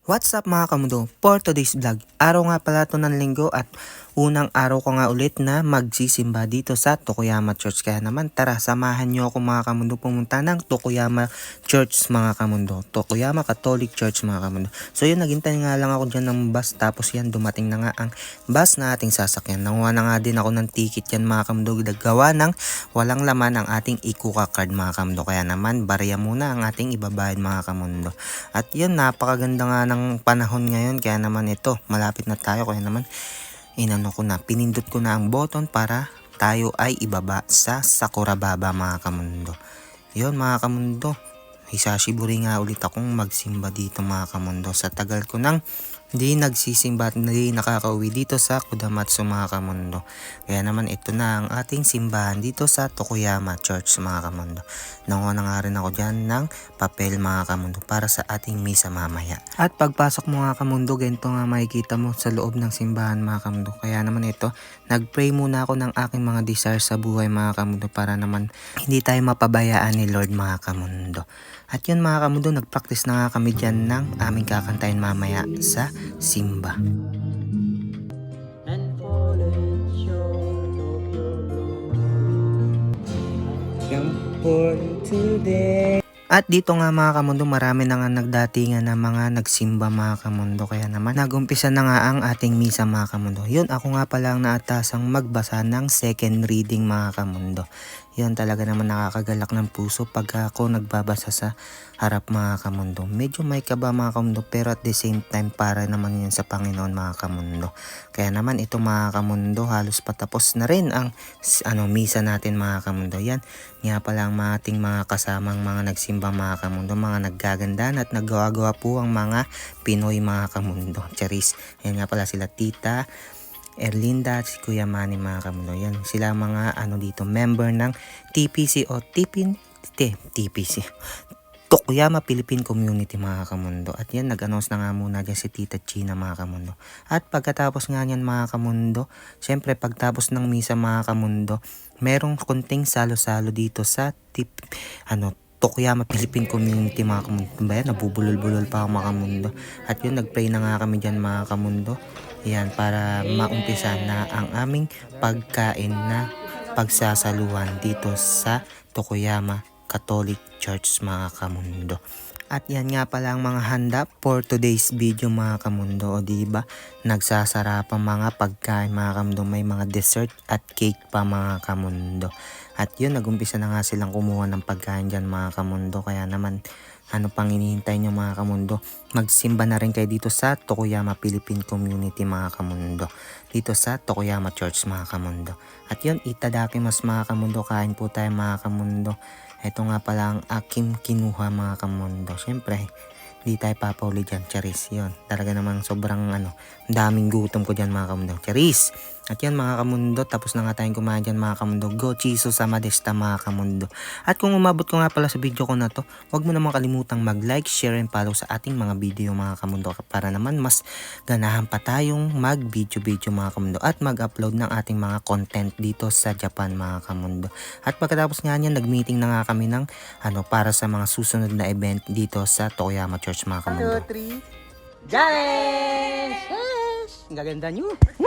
What's up mga kamundo? For today's vlog, araw nga pala ito ng linggo at unang araw ko nga ulit na magsisimba dito sa Tokuyama Church. Kaya naman tara, samahan nyo ako mga kamundo pumunta ng Tokuyama Church mga kamundo. Tokuyama Catholic Church mga kamundo. So yun, naghintay nga lang ako dyan ng bus, tapos yan dumating na nga ang bus na ating sasakyan. Nanguha na nga din ako ng ticket yan mga kamundo. Gawa ng walang laman ang ating Ikuka card mga kamundo. Kaya naman barya muna ang ating ibabayad mga kamundo. At yun, napakaganda nga ng panahon ngayon, kaya naman ito, malapit na tayo, kaya naman pinindot ko na ang button para tayo ay ibaba sa Sakurababa mga kamundo. Yun mga kamundo, hisashiburi nga ulit akong magsimba dito mga kamundo. Sa tagal ko nang hindi nagsisimba at hindi nakakauwi dito sa Kudamatsu mga kamundo. Kaya naman ito na ang ating simbahan dito sa Tokuyama Church mga kamundo. Nanguha na nga rin ako dyan ng papel mga kamundo para sa ating misa mamaya. At pagpasok mo mga kamundo, ganito nga makikita mo sa loob ng simbahan mga kamundo. Kaya naman ito, nagpray muna ako ng aking mga desires sa buhay mga kamundo para naman hindi tayo mapabayaan ni Lord mga kamundo. At yun mga kamundo, nagpractice na nga kami dyan ng aming kakantayin mamaya sa simba. At dito nga mga kamundo, marami na nga nagdatingan na mga nagsimba mga kamundo. Kaya naman nagumpisa na nga ang ating misa mga kamundo. Yun, ako nga pala ang naatasang magbasa ng second reading mga kamundo. Yun, talaga naman nakakagalak ng puso pag ako nagbabasa sa harap mga kamundo. Medyo may kaba mga kamundo, pero at the same time para naman yun sa Panginoon mga kamundo. Kaya naman ito mga kamundo, halos patapos na rin ang misa natin mga kamundo. Yan, nga pala ang ating mga kasamang mga nagsimba mga kamundo, mga naggagandahan at naggawa-gawa po ang mga Pinoy mga kamundo. Charis, yan nga pala sila Tita Erlinda at si Kuya Manny mga kamundo. Yan sila mga dito, member ng TPC o TPC. Tokuyama Philippine Community mga kamundo. At yan, nag-announce na nga muna dyan si Tita China mga kamundo. At pagkatapos nga yan mga kamundo, syempre pagtapos ng misa mga kamundo, merong konting salo-salo dito sa Tokuyama Philippine Community mga kamundo. Bayan, nabubulol-bulol pa ako mga kamundo. At yun, nagpray na nga kami dyan mga kamundo. Yan, para maumpisa na ang aming pagkain na pagsasaluhan dito sa Tokuyama Catholic Church mga kamundo. At yan nga pala ang mga handa for today's video mga kamundo. O diba, nagsasarap ang mga pagkain mga kamundo. May mga dessert at cake pa mga kamundo. At yun, nagumpisa na nga silang kumuha ng pagkain dyan mga kamundo. Kaya naman, ano pang hinihintay nyo mga kamundo? Magsimba na rin kayo dito sa Tokuyama Philippine Community mga kamundo. Dito sa Tokuyama Church mga kamundo. At yun, itadakimasu mga kamundo. Kain po tayo mga kamundo. Ito nga pala ang aking kinuha mga kamundo. Siyempre, hindi tayo papauli dyan. Charis, yun. Talaga namang sobrang daming gutom ko dyan mga kamundo. Charis! At yan mga kamundo, tapos na nga tayong kumain dyan mga kamundo. Go Chiso sa Madesta mga kamundo. At kung umabot ko nga pala sa video ko na to, huwag mo naman kalimutang mag-like, share, and follow sa ating mga video mga kamundo. Para naman mas ganahan pa tayong mag-video mga kamundo. At mag-upload ng ating mga content dito sa Japan mga kamundo. At pagkatapos nga niyan, nag-meeting na nga kami ng para sa mga susunod na event dito sa Tokuyama Church mga kamundo. 1, 2, 3, Ganes! Yes! Ang gaganda nyo!